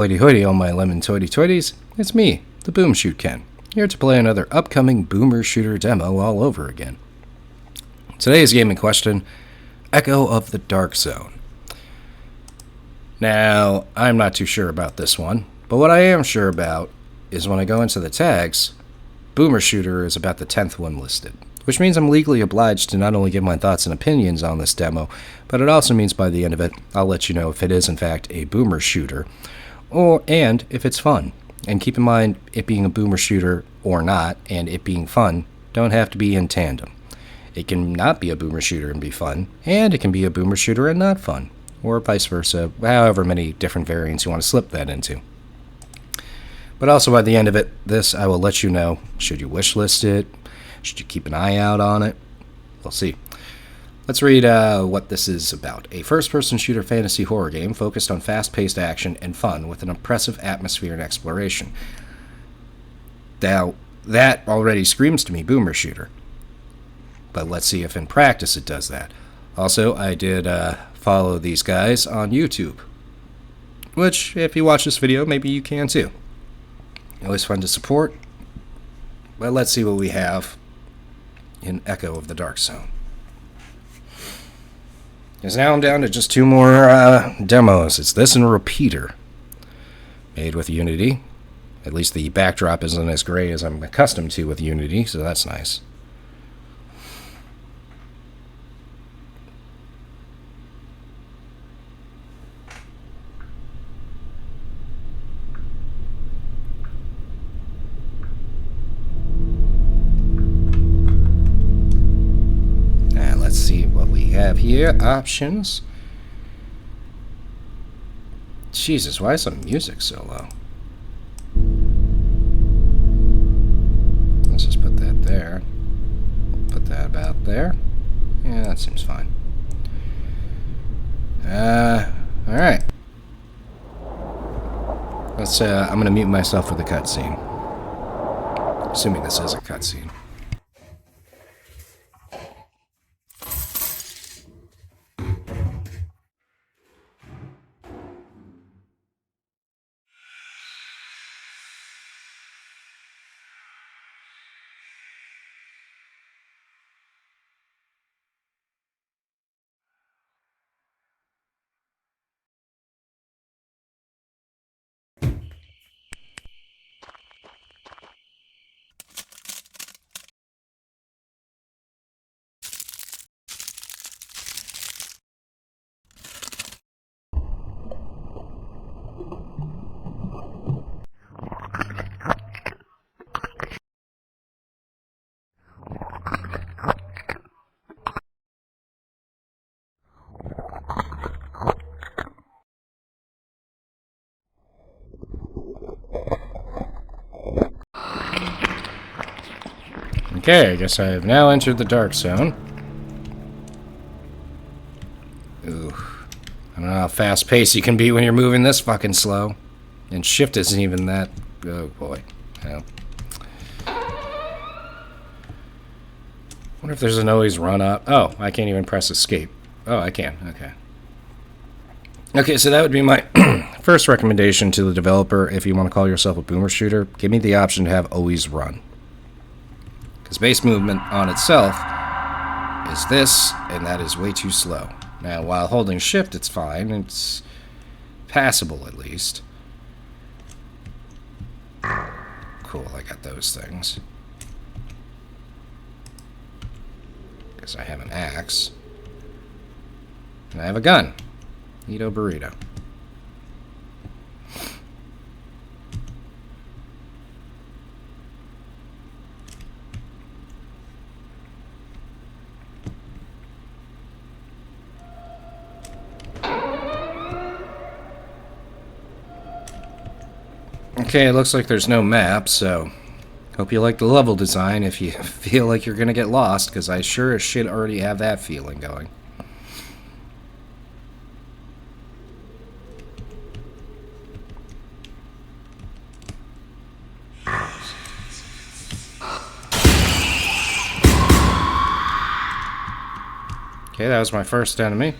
Hoity hoity, all my lemon toity toities. It's me, the Boom Shoot Ken, here to play another upcoming Boomer Shooter demo all over again. Today's game in question, Echo of the Darkzone. Now, I'm not too sure about this one, but what I am sure about is when I go into the tags, Boomer Shooter is about the 10th one listed, which means I'm legally obliged to not only give my thoughts and opinions on this demo, but it also means by the end of it, I'll let you know if it is in fact a Boomer Shooter, and if it's fun. And keep in mind, it being a Boomer Shooter or not, and it being fun, don't have to be in tandem. It can not be a Boomer Shooter and be fun, and it can be a Boomer Shooter and not fun, or vice versa, however many different variants you want to slip that into. But also by the end of it, this I will let you know, should you wishlist it, should you keep an eye out on it, we'll see. Let's read what this is about. A first-person shooter fantasy horror game focused on fast-paced action and fun with an impressive atmosphere and exploration. Now, that already screams to me Boomer Shooter. But let's see if in practice it does that. Also, I did follow these guys on YouTube, which, if you watch this video, maybe you can too. Always fun to support. But let's see what we have in Echo of the Darkzone. Because now I'm down to just two more demos. It's this and Repeater. Made with Unity. At least the backdrop isn't as gray as I'm accustomed to with Unity, so that's nice. Let's see what we have here. Options. Jesus, why is the music so low? Let's just put that there. Put that about there. Yeah, that seems fine. Alright. Let's, I'm gonna mute myself for the cutscene. Assuming this is a cutscene. Okay, I guess I have now entered the Darkzone. Ooh. I don't know how fast-paced you can be when you're moving this fucking slow. And shift isn't even that... Oh, boy. Yeah. Wonder if there's an always run up. Oh, I can't even press escape. Oh, I can. Okay. Okay, so that would be my first recommendation to the developer. If you want to call yourself a Boomer Shooter, give me the option to have always run. Because base movement on itself is this, and that is way too slow. Now, while holding shift, it's fine. It's passable, at least. Cool, I got those things. Guess I have an axe. And I have a gun. Neato burrito. Okay, it looks like there's no map, so hope you like the level design if you feel like you're gonna get lost, because I sure as shit already have that feeling going. Okay, that was my first enemy.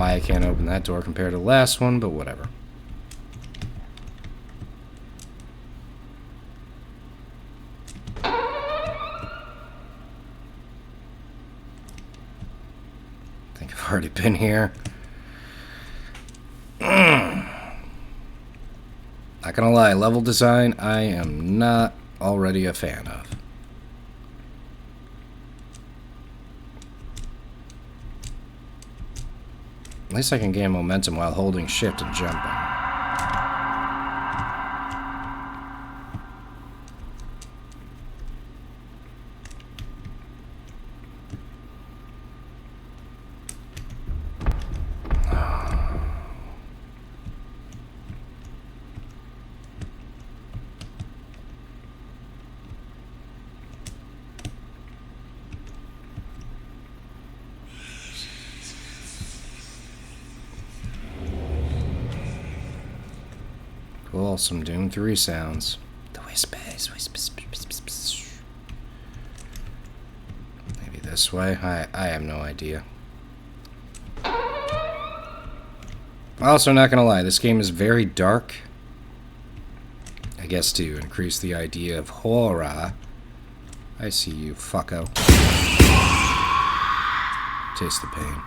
why I can't open that door compared to the last one, but whatever. I think I've already been here. Not gonna lie, level design I am not already a fan of. At least I can gain momentum while holding shift and jumping. Cool, some Doom 3 sounds. The whispers. Maybe this way? I have no idea. Also, not gonna lie, this game is very dark. I guess to increase the idea of horror. I see you, fucko. Taste the pain.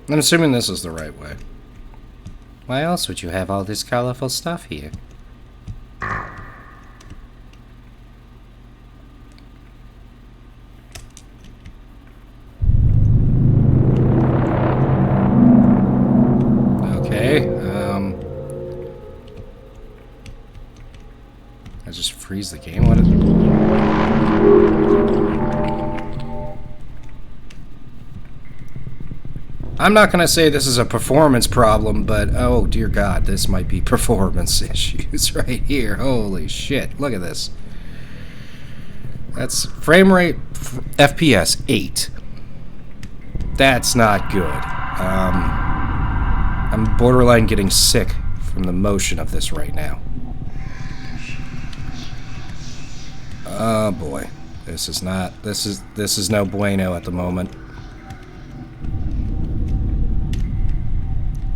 I'm assuming this is the right way. Why else would you have all this colorful stuff here? Okay, I just freeze the game? What is it? I'm not going to say this is a performance problem, but oh dear God, this might be performance issues right here. Holy shit, look at this. That's frame rate FPS 8. That's not good. I'm borderline getting sick from the motion of this right now. Oh boy, this is no bueno at the moment.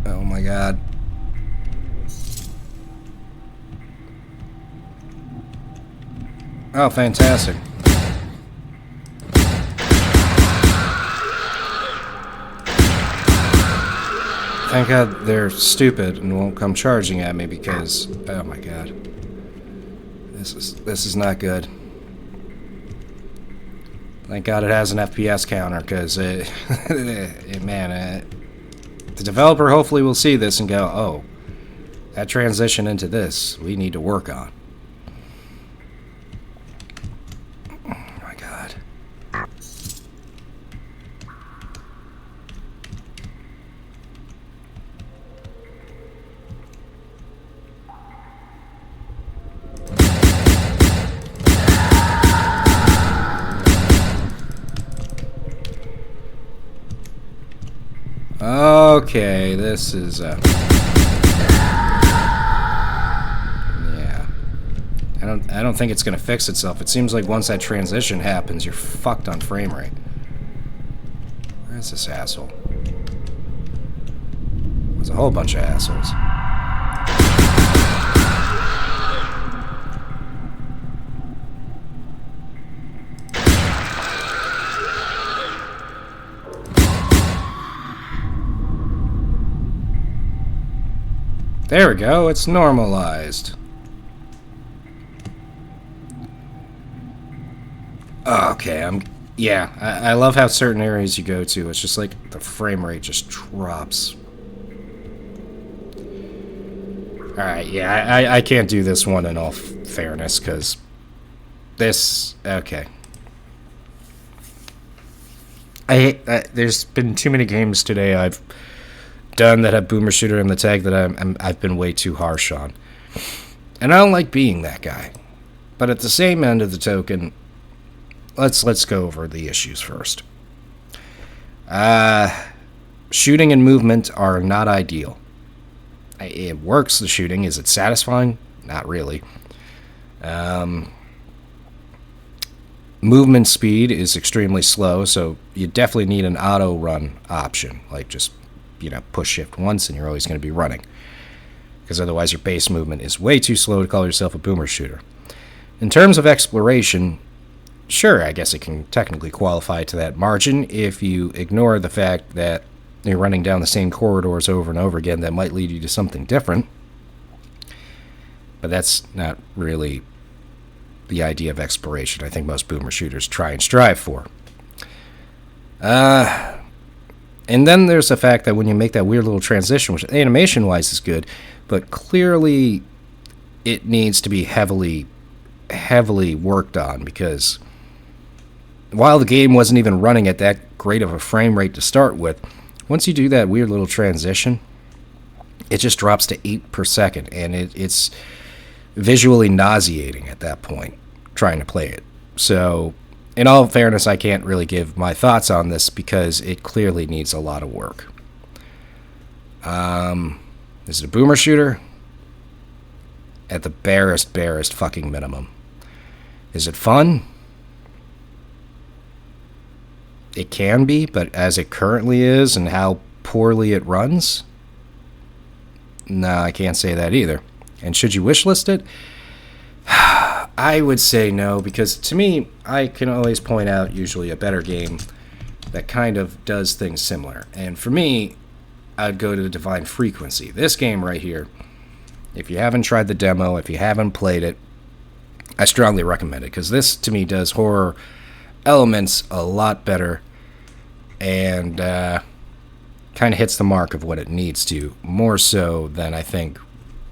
Oh my God. Oh, fantastic. Thank God they're stupid and won't come charging at me because, oh my God. This is not good. Thank God it has an FPS counter because the developer hopefully will see this and go, oh, that transition into this we need to work on. Oh my God. Okay, this is yeah. I don't think it's gonna fix itself. It seems like once that transition happens, you're fucked on frame rate. Where's this asshole? There's a whole bunch of assholes. There we go, it's normalized. Okay, I love how certain areas you go to, it's just like the frame rate just drops. Alright, yeah, I can't do this one in all fairness, because this, okay. I hate that there's been too many games today I've done that have boomer shooter in the tag that I've been way too harsh on. And I don't like being that guy. But at the same end of the token, let's go over the issues first. Shooting and movement are not ideal. It works, the shooting. Is it satisfying? Not really. Movement speed is extremely slow, so you definitely need an auto run option. Like just, push shift once and you're always going to be running. Because otherwise your base movement is way too slow to call yourself a boomer shooter. In terms of exploration, sure, I guess it can technically qualify to that margin if you ignore the fact that you're running down the same corridors over and over again that might lead you to something different. But that's not really the idea of exploration I think most boomer shooters try and strive for. And then there's the fact that when you make that weird little transition, which animation-wise is good, but clearly it needs to be heavily worked on, because while the game wasn't even running at that great of a frame rate to start with, once you do that weird little transition, it just drops to 8 per second, and it's visually nauseating at that point, trying to play it. So, in all fairness, I can't really give my thoughts on this because it clearly needs a lot of work. Is it a boomer shooter? At the barest fucking minimum. Is it fun? It can be, but as it currently is and how poorly it runs, no, I can't say that either. And should you wishlist it? I would say no, because to me, I can always point out usually a better game that kind of does things similar. And for me, I'd go to the Divine Frequency. This game right here, if you haven't tried the demo, if you haven't played it, I strongly recommend it, because this, to me, does horror elements a lot better and kind of hits the mark of what it needs to, more so than I think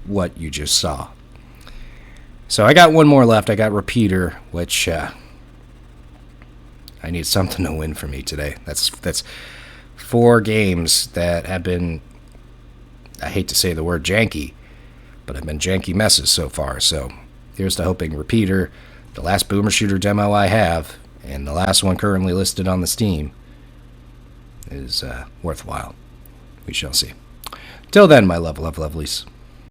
what you just saw. So I got one more left. I got Repeater, which I need something to win for me today. That's 4 games that have been, I hate to say the word janky, but have been janky messes so far. So here's to hoping Repeater, the last boomer shooter demo I have, and the last one currently listed on the Steam, is worthwhile. We shall see. Till then, my lovelies.